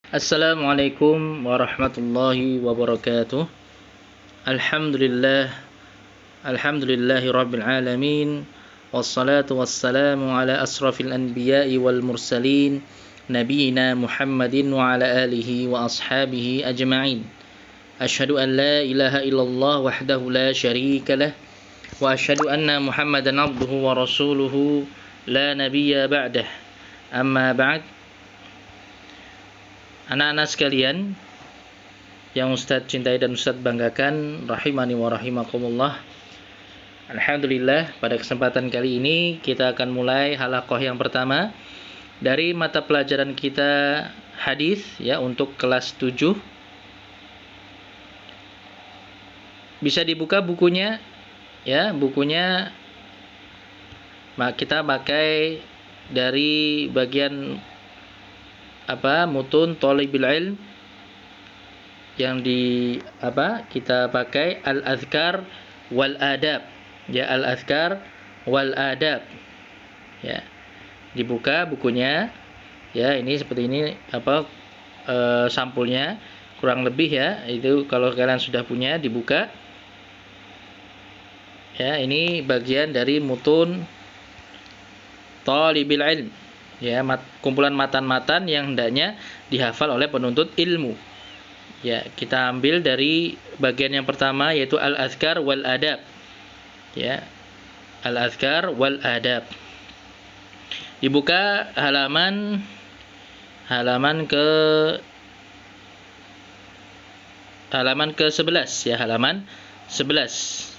Assalamualaikum warahmatullahi wabarakatuh. Alhamdulillah, alhamdulillahi rabbil alamin. Wassalatu wassalamu ala asrafil anbiya'i wal mursalin, nabiyina Muhammadin wa ala alihi wa ashabihi ajma'in. Asyhadu an la ilaha illallah wahdahu la syarika lah, wa asyhadu anna Muhammadan abduhu wa rasuluhu la nabiyya ba'dah. Amma ba'd. Anak-anak sekalian yang Ustadz cintai dan Ustadz banggakan, rahimani wa rahimakumullah. Alhamdulillah, pada kesempatan kali ini kita akan mulai halaqah yang pertama dari mata pelajaran kita hadis ya, untuk kelas 7. Bisa dibuka bukunya ya, bukunya kita pakai dari bagian mutun thalibil ilm, yang kita pakai al-azkar wal adab ya, al-azkar wal adab ya. Dibuka bukunya ya, ini seperti ini sampulnya kurang lebih ya. Itu kalau kalian sudah punya, dibuka ya. Ini bagian dari mutun thalibil ilm ya, kumpulan matan-matan yang hendaknya dihafal oleh penuntut ilmu. Ya, kita ambil dari bagian yang pertama, yaitu al-azkar wal adab. Ya, al-azkar wal adab. Dibuka halaman ke 11 ya, halaman 11.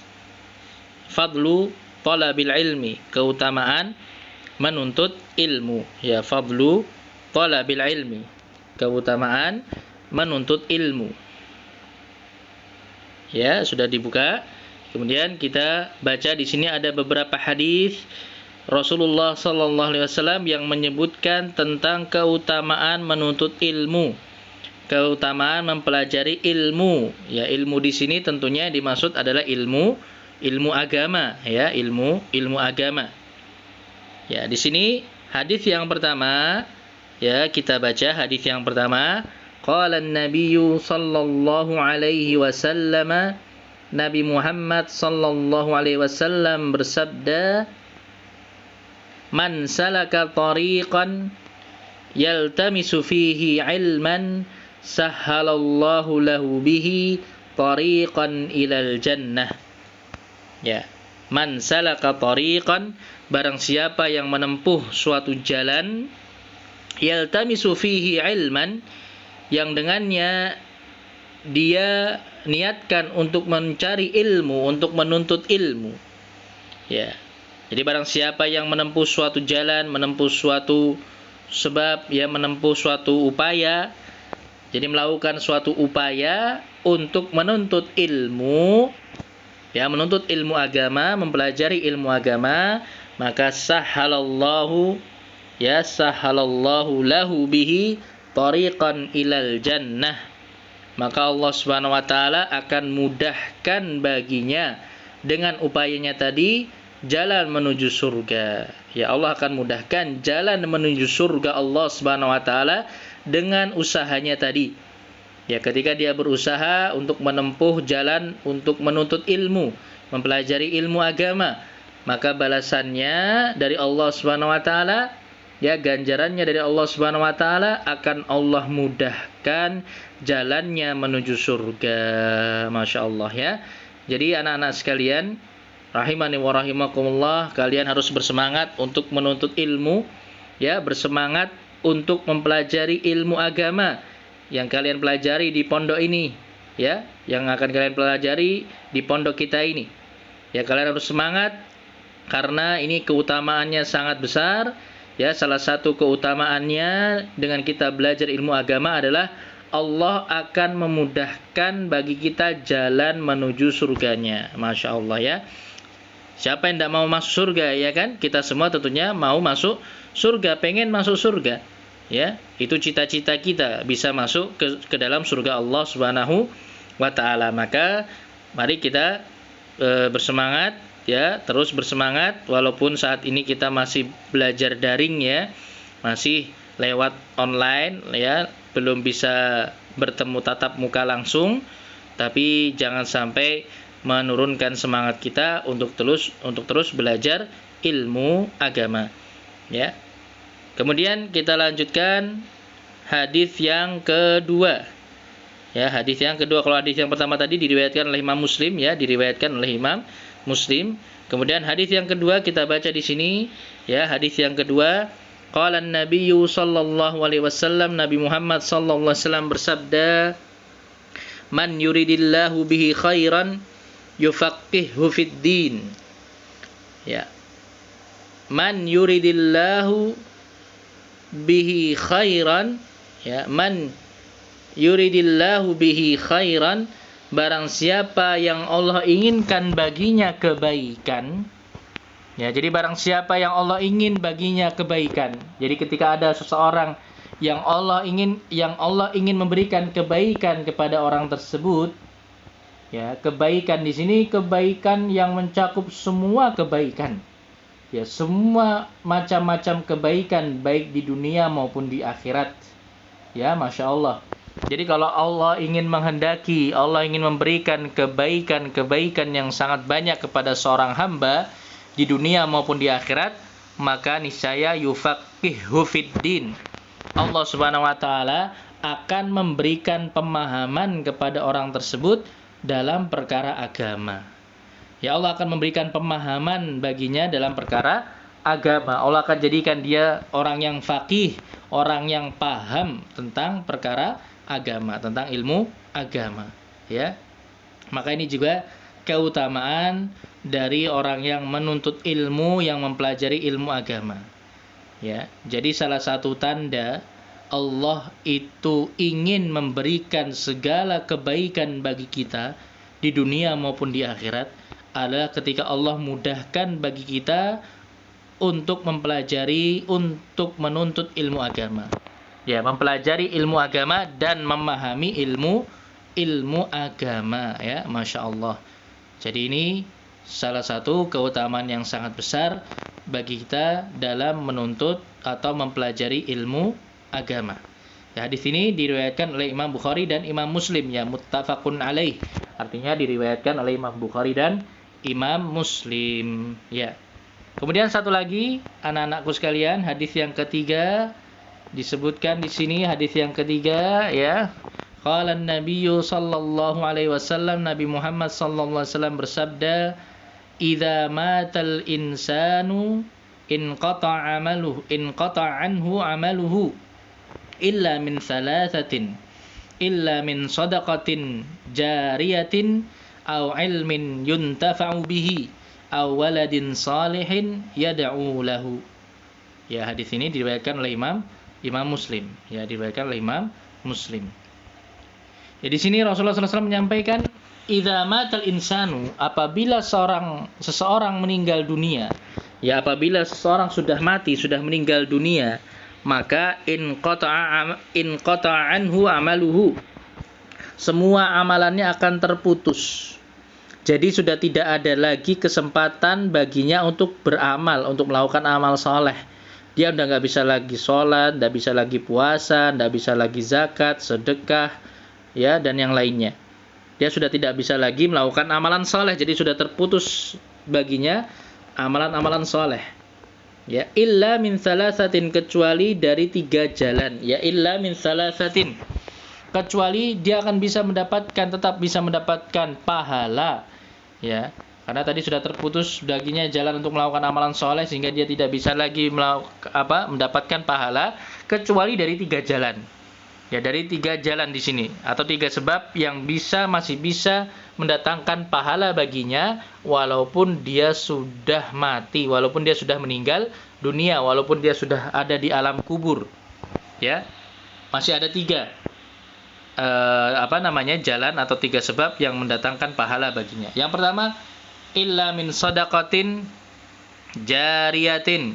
Fadlu talabil ilmi, keutamaan menuntut ilmu ya, fadlu talabil ilmi, keutamaan menuntut ilmu ya. Sudah dibuka. Kemudian kita baca di sini ada beberapa hadis Rasulullah sallallahu alaihi wasallam yang menyebutkan tentang keutamaan menuntut ilmu, keutamaan mempelajari ilmu ya. Ilmu di sini tentunya dimaksud adalah ilmu agama ya, ilmu agama. Ya, di sini hadis yang pertama ya, kita baca hadis yang pertama. Qala an-nabiyyu sallallahu alaihi wasallam, Nabi Muhammad sallallahu alaihi wasallam bersabda, "Man salaka tariqan yaltamisu fihi ilman, sahhalallahu lahu bihi tariqan ilal jannah." Ya. Man salaka tariqan, barang siapa yang menempuh suatu jalan, yaltamisu fihi ilman, yang dengannya dia niatkan untuk mencari ilmu, untuk menuntut ilmu. Ya. Jadi barang siapa yang menempuh suatu jalan, menempuh suatu sebab, ya, menempuh suatu upaya, jadi melakukan suatu upaya untuk menuntut ilmu, ya, menuntut ilmu agama, mempelajari ilmu agama, maka sahhalallahu lahu bihi tariqan ilal jannah, maka Allah Subhanahu wa taala akan mudahkan baginya dengan upayanya tadi jalan menuju surga. Ya, Allah akan mudahkan jalan menuju surga Allah Subhanahu wa taala dengan usahanya tadi. Ya, ketika dia berusaha untuk menempuh jalan untuk menuntut ilmu, mempelajari ilmu agama, maka balasannya dari Allah Subhanahu wa taala, ya, ganjarannya dari Allah Subhanahu wa taala akan Allah mudahkan jalannya menuju surga. Masya Allah ya. Jadi anak-anak sekalian, rahimani wa rahimakumullah, kalian harus bersemangat untuk menuntut ilmu, ya, bersemangat untuk mempelajari ilmu agama yang kalian pelajari di pondok ini, ya, yang akan kalian pelajari di pondok kita ini. Ya, kalian harus semangat karena ini keutamaannya sangat besar. Ya, salah satu keutamaannya dengan kita belajar ilmu agama adalah Allah akan memudahkan bagi kita jalan menuju surganya. Masya Allah ya. Siapa yang tidak mau masuk surga, ya kan? Kita semua tentunya mau masuk surga, pengen masuk surga. Ya, itu cita-cita kita, bisa masuk ke dalam surga Allah Subhanahu wa taala. Maka mari kita bersemangat ya, terus bersemangat walaupun saat ini kita masih belajar daring ya, masih lewat online ya, belum bisa bertemu tatap muka langsung, tapi jangan sampai menurunkan semangat kita untuk terus belajar ilmu agama, ya. Kemudian kita lanjutkan hadis yang kedua. Ya, hadis yang kedua. Kalau hadis yang pertama tadi diriwayatkan oleh Imam Muslim, ya, diriwayatkan oleh Imam Muslim. Kemudian hadis yang kedua kita baca di sini, ya, hadis yang kedua. Qala an-nabiyyu sallallahu alaihi wasallam, Nabi Muhammad sallallahu alaihi wasallam bersabda, "Man yuridillahu bihi khairan yufaqqihhu fid din." Ya. Man yuridillahu bihi khairan, ya, man yuridillahu bihi khairan, barang siapa yang Allah inginkan baginya kebaikan, ya, jadi barang siapa yang Allah ingin baginya kebaikan. Jadi ketika ada seseorang yang Allah ingin memberikan kebaikan kepada orang tersebut, ya, kebaikan di sini kebaikan yang mencakup semua kebaikan. Ya, semua macam-macam kebaikan baik di dunia maupun di akhirat. Ya, Masya Allah. Jadi kalau Allah ingin menghendaki, Allah ingin memberikan kebaikan-kebaikan yang sangat banyak kepada seorang hamba di dunia maupun di akhirat, maka niscaya yufaqqihhu fiddin. Allah Subhanahu wa taala akan memberikan pemahaman kepada orang tersebut dalam perkara agama. Ya, Allah akan memberikan pemahaman baginya dalam perkara agama. Allah akan jadikan dia orang yang faqih, orang yang paham tentang perkara agama, tentang ilmu agama, ya. Maka ini juga keutamaan dari orang yang menuntut ilmu, yang mempelajari ilmu agama. Ya, jadi salah satu tanda Allah itu ingin memberikan segala kebaikan bagi kita di dunia maupun di akhirat adalah ketika Allah mudahkan bagi kita untuk mempelajari, untuk menuntut ilmu agama. Ya, mempelajari ilmu agama dan memahami ilmu agama, ya, Masya Allah. Jadi ini salah satu keutamaan yang sangat besar bagi kita dalam menuntut atau mempelajari ilmu agama. Ya, hadis ini diriwayatkan oleh Imam Bukhari dan Imam Muslim, ya, muttafaqun alaih. Artinya diriwayatkan oleh Imam Bukhari dan Imam Muslim, ya. Kemudian satu lagi, anak-anakku sekalian, hadis yang ketiga disebutkan di sini, hadis yang ketiga, ya. Qala an-nabiyyu sallallahu alaihi wasallam, Nabi Muhammad sallallahu alaihi wasallam bersabda, "Idza matal insanu inqata'a anhu amaluhu illa min thalathatin, illa min sadaqatin jariyatin aw ilmin yuntafa'u bihi aw waladin salihin yad'u lahu." Ya, hadis ini diriwayatkan oleh Imam Muslim. Ya, diriwayatkan oleh Imam Muslim. Ya, di sini Rasulullah SAW menyampaikan, idza matal insanu, apabila seseorang meninggal dunia, ya, apabila seseorang sudah mati, sudah meninggal dunia, maka inqata'a anhu amaluhu, semua amalannya akan terputus. Jadi sudah tidak ada lagi kesempatan baginya untuk beramal, untuk melakukan amal soleh. Dia udah nggak bisa lagi sholat, nggak bisa lagi puasa, nggak bisa lagi zakat, sedekah, ya, dan yang lainnya. Dia sudah tidak bisa lagi melakukan amalan soleh. Jadi sudah terputus baginya amalan-amalan soleh. Ya, illa min salasatin, kecuali dari 3 jalan. Ya, illa min salasatin, kecuali dia akan tetap bisa mendapatkan pahala, ya, karena tadi sudah terputus baginya jalan untuk melakukan amalan soleh, sehingga dia tidak bisa lagi mendapatkan pahala, kecuali dari 3 jalan. Ya, dari 3 jalan di sini, atau 3 sebab yang masih bisa mendatangkan pahala baginya walaupun dia sudah mati, walaupun dia sudah meninggal dunia, walaupun dia sudah ada di alam kubur. Ya, masih ada 3 jalan atau 3 sebab yang mendatangkan pahala baginya. Yang pertama, illa min sadaqatin jariyatin.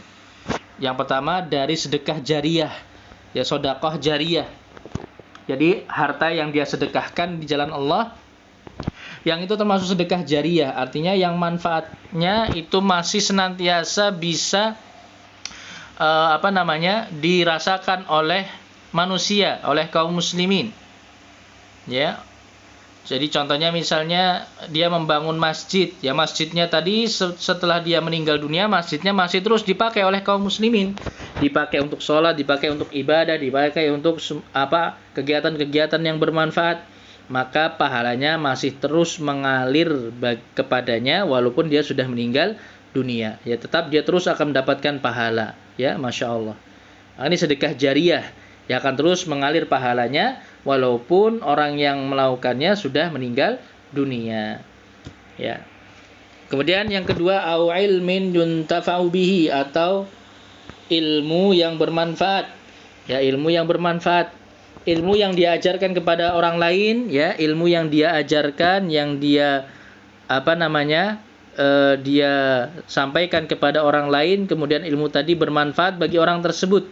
Yang pertama dari sedekah jariyah. Ya, sedekah jariyah. Jadi harta yang dia sedekahkan di jalan Allah, yang itu termasuk sedekah jariyah. Artinya yang manfaatnya itu masih senantiasa bisa dirasakan oleh manusia, oleh kaum muslimin. Ya. Jadi contohnya misalnya dia membangun masjid, ya masjidnya tadi setelah dia meninggal dunia, masjidnya masih terus dipakai oleh kaum muslimin, dipakai untuk sholat, dipakai untuk ibadah, dipakai untuk kegiatan-kegiatan yang bermanfaat, maka pahalanya masih terus mengalir kepadanya walaupun dia sudah meninggal dunia. Ya tetap dia terus akan mendapatkan pahala. Ya, masya Allah. Nah, ini sedekah jariyah yang akan terus mengalir pahalanya walaupun orang yang melakukannya sudah meninggal dunia. Ya. Kemudian yang kedua, au ilmin yuntafa'u bihi, atau ilmu yang bermanfaat. Ya, ilmu yang bermanfaat. Ilmu yang diajarkan kepada orang lain, ya, ilmu yang dia ajarkan, yang dia dia sampaikan kepada orang lain, kemudian ilmu tadi bermanfaat bagi orang tersebut.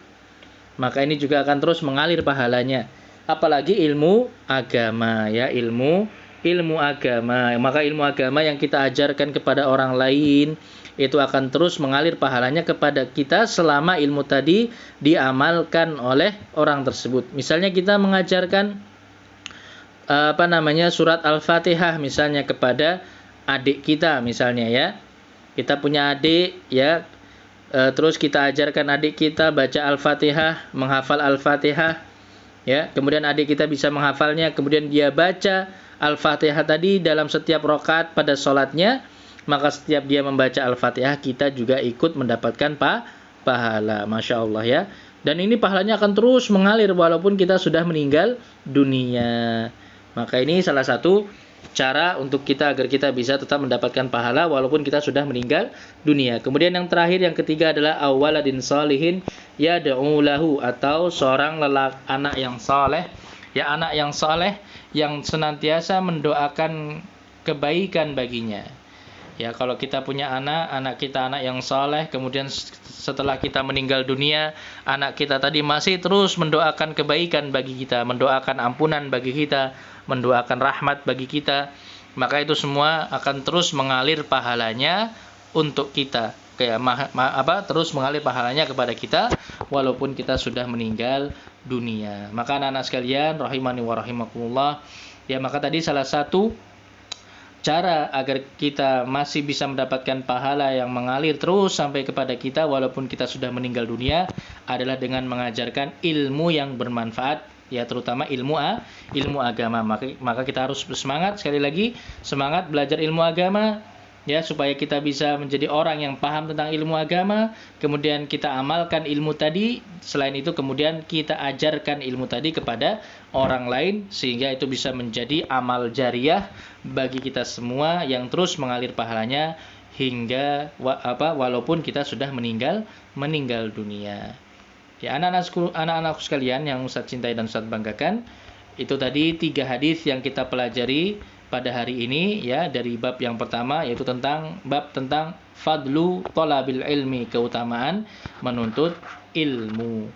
Maka ini juga akan terus mengalir pahalanya. Apalagi ilmu agama, ya, ilmu agama. Maka ilmu agama yang kita ajarkan kepada orang lain itu akan terus mengalir pahalanya kepada kita selama ilmu tadi diamalkan oleh orang tersebut. Misalnya kita mengajarkan surat Al-Fatihah misalnya kepada adik kita misalnya, ya. Kita punya adik, ya. Terus kita ajarkan adik kita baca Al-Fatihah, menghafal Al-Fatihah, ya. Kemudian adik kita bisa menghafalnya, kemudian dia baca Al-Fatihah tadi dalam setiap rakaat pada sholatnya, maka setiap dia membaca Al-Fatihah kita juga ikut mendapatkan pahala. Masya Allah, ya. Dan ini pahalanya akan terus mengalir walaupun kita sudah meninggal dunia. Maka ini salah satu cara untuk kita agar kita bisa tetap mendapatkan pahala walaupun kita sudah meninggal dunia. Kemudian yang terakhir, yang ketiga adalah awaladin sholihin yad'u lahu, atau seorang anak yang saleh, ya, anak yang saleh yang senantiasa mendoakan kebaikan baginya. Ya, kalau kita punya anak kita anak yang saleh, kemudian setelah kita meninggal dunia, anak kita tadi masih terus mendoakan kebaikan bagi kita, mendoakan ampunan bagi kita, mendoakan rahmat bagi kita, maka itu semua akan terus mengalir pahalanya untuk kita. Terus mengalir pahalanya kepada kita walaupun kita sudah meninggal dunia. Maka anak-anak sekalian rahimani wa rahimakumullah, ya, maka tadi salah satu cara agar kita masih bisa mendapatkan pahala yang mengalir terus sampai kepada kita walaupun kita sudah meninggal dunia adalah dengan mengajarkan ilmu yang bermanfaat, ya, terutama ilmu agama. Maka kita harus bersemangat, sekali lagi, semangat belajar ilmu agama, ya, supaya kita bisa menjadi orang yang paham tentang ilmu agama, kemudian kita amalkan ilmu tadi, selain itu kemudian kita ajarkan ilmu tadi kepada orang lain, sehingga itu bisa menjadi amal jariyah bagi kita semua yang terus mengalir pahalanya hingga walaupun kita sudah meninggal dunia. Ya, anak-anakku sekalian yang Ustaz cintai dan Ustaz banggakan, itu tadi 3 hadis yang kita pelajari pada hari ini, ya, dari bab yang pertama, yaitu bab tentang fadlu thalabil ilmi, keutamaan menuntut ilmu,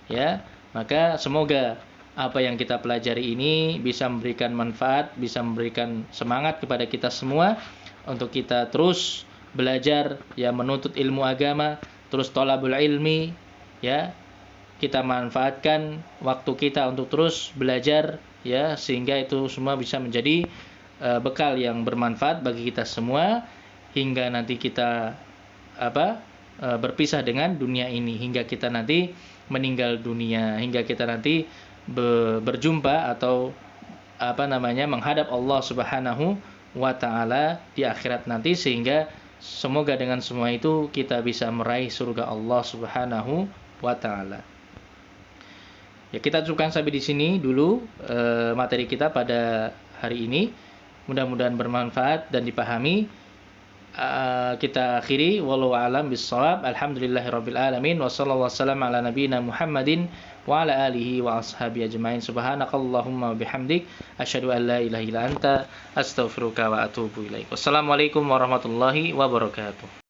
ya. Maka semoga apa yang kita pelajari ini bisa memberikan manfaat, bisa memberikan semangat kepada kita semua untuk kita terus belajar, ya, menuntut ilmu agama, terus thalabul ilmi, ya. Kita manfaatkan waktu kita untuk terus belajar, ya, sehingga itu semua bisa menjadi bekal yang bermanfaat bagi kita semua hingga nanti kita berpisah dengan dunia ini, hingga kita nanti meninggal dunia, hingga kita nanti berjumpa atau menghadap Allah Subhanahu wa taala di akhirat nanti, sehingga semoga dengan semua itu kita bisa meraih surga Allah Subhanahu wa taala. Ya, kita cukupkan sampai di sini dulu materi kita pada hari ini. Mudah-mudahan bermanfaat dan dipahami. Kita akhiri, wallahu a'lam bissawab. Alhamdulillahirabbil alamin, wa sallallahu wasallam ala nabiyyina Muhammadin wa ala alihi wa ashabihi ajmain. Subhanakallahumma wa bihamdik, asyhadu an la ilaha illa anta, astaghfiruka wa atubu ilaik. Wassalamualaikum warahmatullahi wabarakatuh.